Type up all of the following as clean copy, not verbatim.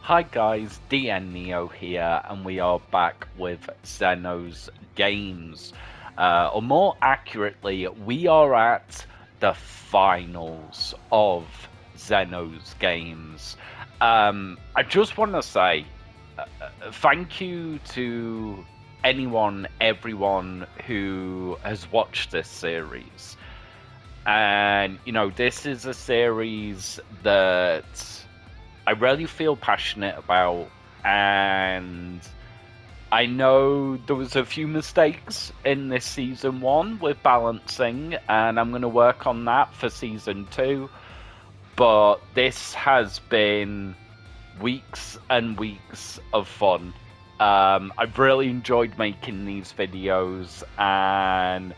Hi guys, DN Neo here, and we are back with Zeno's games. Or more accurately, we are at the finals of Zeno's games. I just want to say thank you to everyone who has watched this series. And, this is a series that I really feel passionate about, and I know there was a few mistakes in this season 1 with balancing, and I'm going to work on that for season 2, but this has been weeks and weeks of fun. I've really enjoyed making these videos, and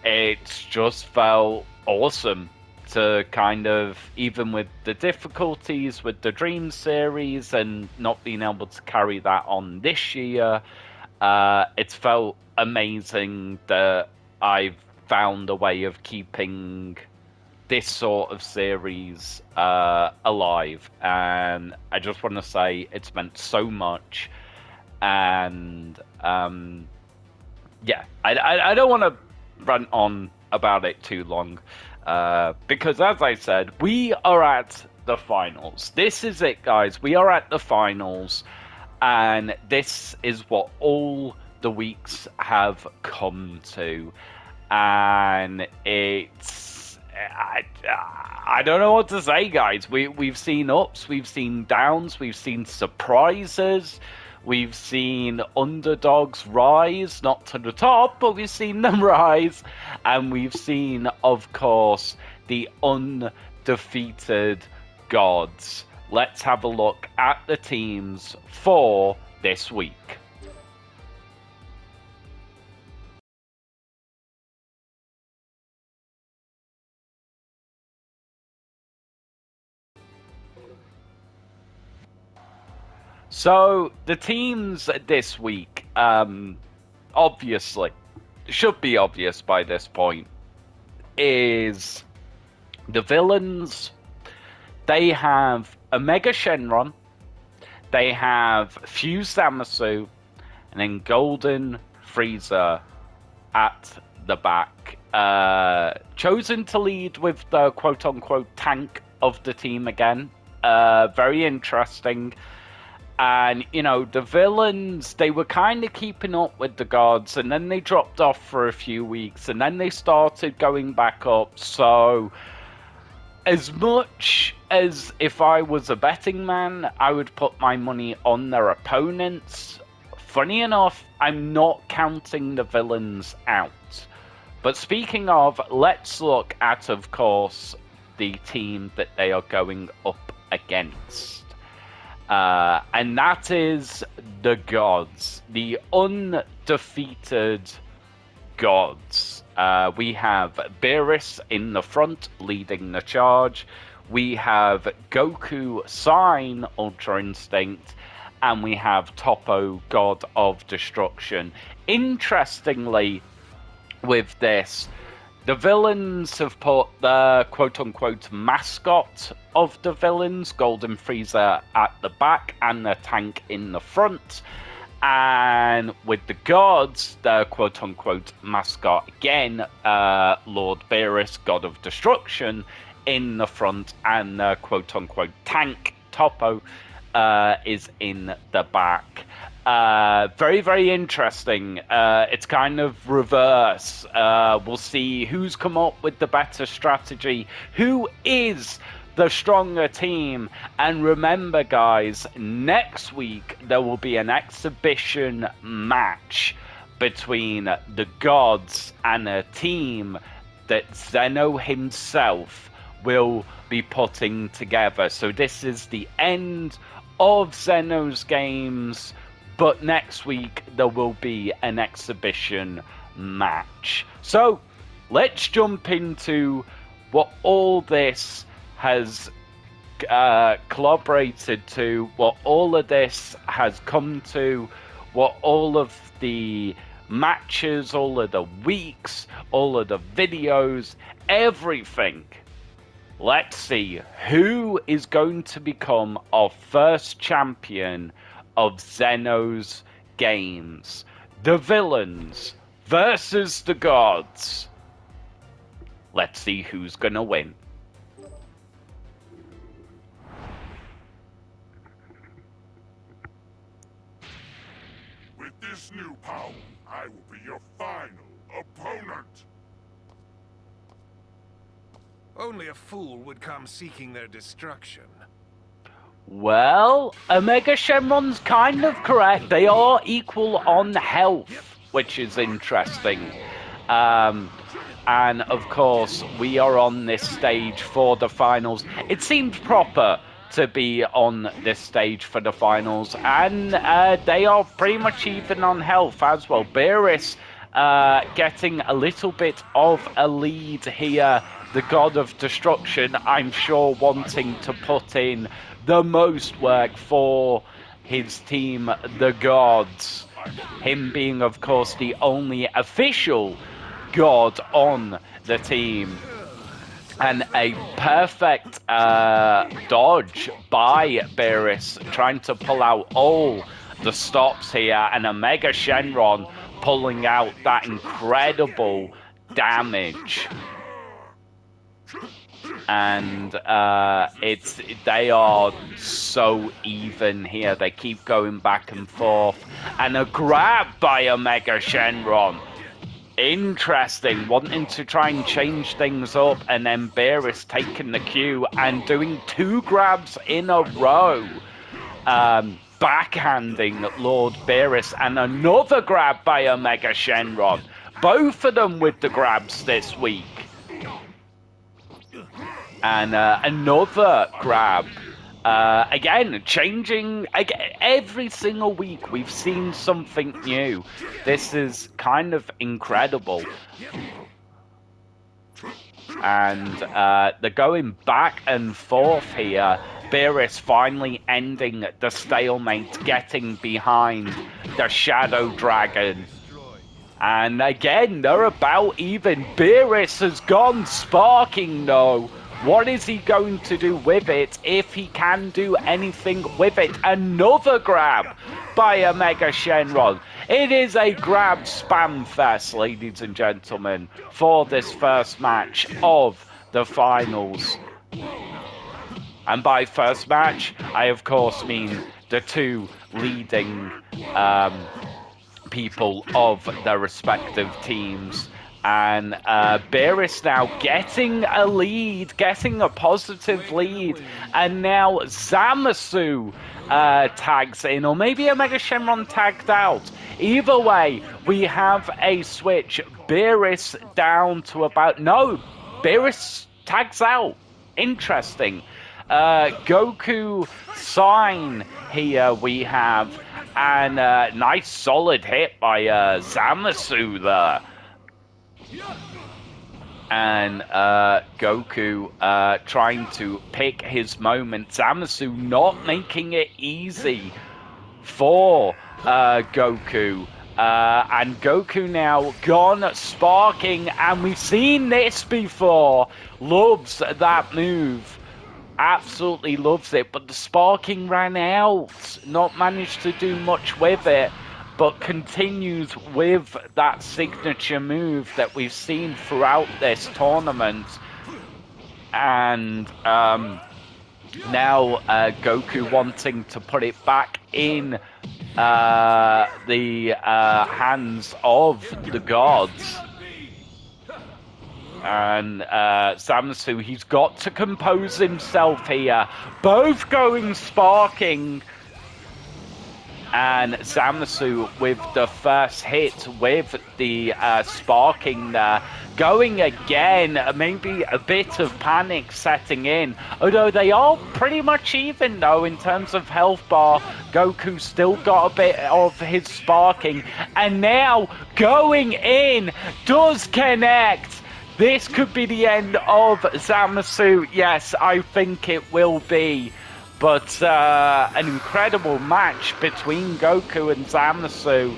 it's just felt awesome to kind of, even with the difficulties with the Dream series and not being able to carry that on this year, it's felt amazing that I've found a way of keeping this sort of series alive. And I just want to say it's meant so much. And yeah, I don't want to rant on about it too long. Because as I said, we are at the finals. This is it, guys. We are at the finals, and this is what all the weeks have come to. And it's... I don't know what to say, guys. We've seen ups, we've seen downs, we've seen surprises. We've seen underdogs rise, not to the top, but we've seen them rise. And we've seen, of course, the undefeated gods. Let's have a look at the teams for this week. So, the teams this week, obviously, should be obvious by this point, is the villains. They have Omega Shenron, they have Fuse Zamasu, and then Golden Frieza at the back. Chosen to lead with the quote-unquote tank of the team again. Very interesting. And, the villains, they were kind of keeping up with the gods, and then they dropped off for a few weeks, and then they started going back up. So, as much as if I was a betting man, I would put my money on their opponents. Funny enough, I'm not counting the villains out. But speaking of, let's look at, of course, the team that they are going up against. And that is the gods, the undefeated gods. We have Beerus in the front leading the charge. We have Goku, Sign, Ultra Instinct, and we have Toppo, God of Destruction. Interestingly, with this, the villains have put the quote-unquote mascot of the villains, Golden Frieza, at the back and the tank in the front. And with the gods, the quote-unquote mascot again, Lord Beerus, God of Destruction, in the front, and the quote-unquote tank, Toppo, is in the back. Very, very interesting. It's kind of reverse. We'll see who's come up with the better strategy, who is the stronger team. And remember, guys, next week there will be an exhibition match between the gods and a team that Zeno himself will be putting together. So this is the end of Zeno's games, but next week there will be an exhibition match. So let's jump into what all this has collaborated to, what all of this has come to, what all of the matches, all of the weeks, all of the videos, everything Let's see who is going to become our first champion of Zeno's games. The villains versus the gods. Let's see who's gonna win. With this new power, I will be your final opponent. Only a fool would come seeking their destruction. Well, Omega Shenron's kind of correct. They are equal on health, which is interesting. And of course, we are on this stage for the finals. It seemed proper to be on this stage for the finals, and they are pretty much even on health as well. Beerus getting a little bit of a lead here. The God of Destruction, I'm sure, wanting to put in the most work for his team, the Gods. Him being, of course, the only official God on the team. And a perfect dodge by Beerus, trying to pull out all the stops here, and Omega Shenron pulling out that incredible damage. And they are so even here. They keep going back and forth. And a grab by Omega Shenron. Interesting, wanting to try and change things up, and then Beerus taking the cue and doing 2 grabs in a row. Backhanding Lord Beerus, and another grab by Omega Shenron. Both of them with the grabs this week. And another grab. Again, changing every single week. We've seen something new. This is kind of incredible. And they're going back and forth here. Beerus finally ending the stalemate, getting behind the Shadow Dragon. And again, they're about even. Beerus has gone sparking though. What is he going to do with it, if he can do anything with it? Another grab by Omega Shenron. It is a grab spam fest, ladies and gentlemen, for this first match of the finals. And by first match, I of course mean the 2 leading people of their respective teams. And Beerus now getting a lead, getting a positive lead. And now Zamasu tags in, or maybe Omega Shenron tagged out. Either way, we have a switch. Beerus down to about... No, Beerus tags out. Interesting. Goku sign here we have. And nice solid hit by Zamasu there. And Goku trying to pick his moment. Zamasu not making it easy for Goku. And Goku now gone sparking. And we've seen this before. Loves that move. Absolutely loves it. But the sparking ran out. Not managed to do much with it. But continues with that signature move that we've seen throughout this tournament. And now Goku wanting to put it back in the hands of the gods. And Zamasu, he's got to compose himself here. Both going sparking. And Zamasu with the first hit with the sparking there. Going again, maybe a bit of panic setting in. Although they are pretty much even though in terms of health bar. Goku still got a bit of his sparking. And now going in does connect. This could be the end of Zamasu. Yes, I think it will be. But an incredible match between Goku and Zamasu.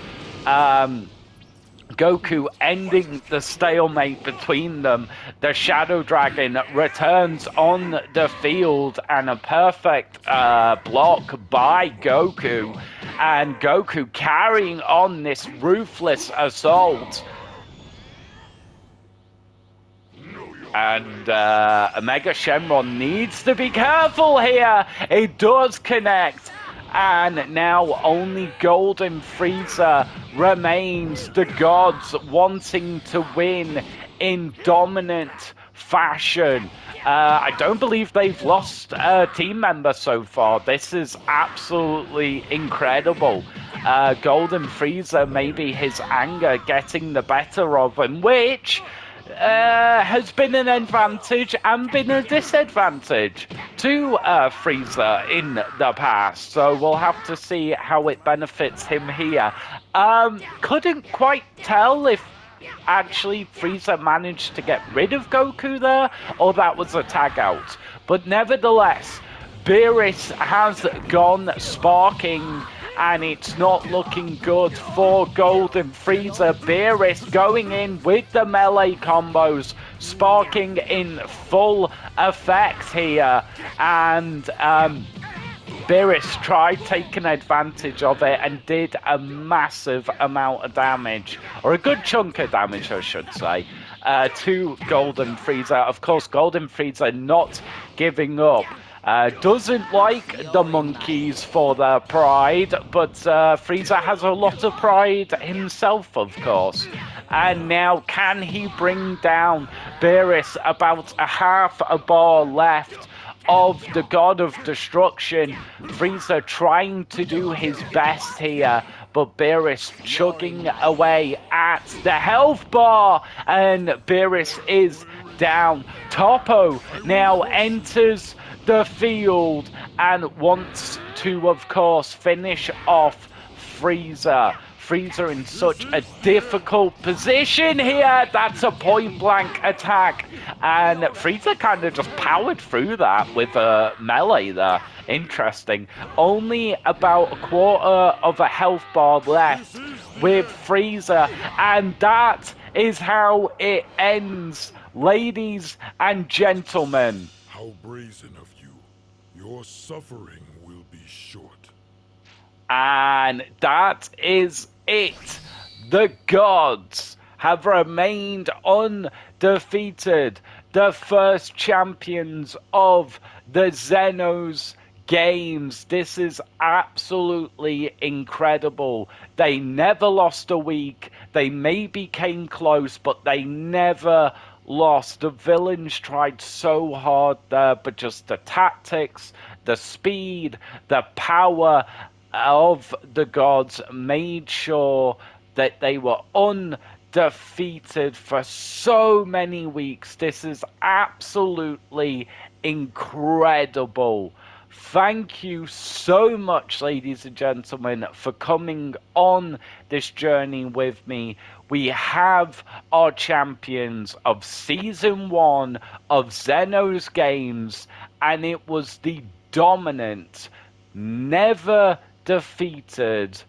Goku ending the stalemate between them. The Shadow Dragon returns on the field, and a perfect block by Goku. And Goku carrying on this ruthless assault. And Omega Shenron needs to be careful here. It does connect. And now only Golden Frieza remains. The gods wanting to win in dominant fashion. I don't believe they've lost a team member so far. This is absolutely incredible. Golden Frieza, maybe his anger getting the better of him, which has been an advantage and been a disadvantage to Frieza in the past. So we'll have to see how it benefits him here. Couldn't quite tell if actually Frieza managed to get rid of Goku there, or that was a tag out. But nevertheless, Beerus has gone sparking, and it's not looking good for Golden Frieza. Beerus going in with the melee combos, sparking in full effect here, and Beerus tried taking advantage of it and did a massive amount of damage, or a good chunk of damage, I should say, to Golden Frieza. Of course, Golden Frieza not giving up. Doesn't like the monkeys for their pride, but Frieza has a lot of pride himself, of course. And now, can he bring down Beerus? About a half a bar left of the God of Destruction. Frieza trying to do his best here, but Beerus chugging away at the health bar, and Beerus is down. Toppo now enters the field and wants to, of course, finish off Frieza. Frieza in such a difficult position here. That's a point-blank attack. And Frieza kind of just powered through that with a melee there. Interesting. Only about a quarter of a health bar left with Frieza. And that is how it ends, ladies and gentlemen. How brazen of you. Your suffering will be short. And that is it. The gods have remained undefeated. The first champions of the Zeno's games. This is absolutely incredible. They never lost a week. They maybe came close, but they never lost. The villains tried so hard there, but just the tactics, the speed, the power of the gods made sure that they were undefeated for so many weeks. This is absolutely incredible. Thank you so much, ladies and gentlemen, for coming on this journey with me. We have our champions of Season 1 of Zeno's Games, and it was the dominant, never defeated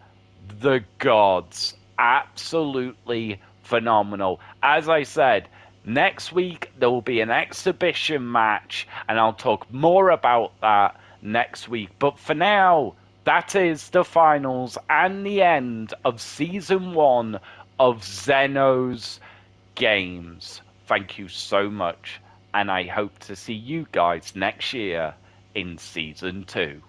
the gods. Absolutely phenomenal. As I said, next week there will be an exhibition match, and I'll talk more about that next week. But for now, that is the finals and the end of Season 1 of Zeno's Games. Thank you so much, and I hope to see you guys next year in Season 2.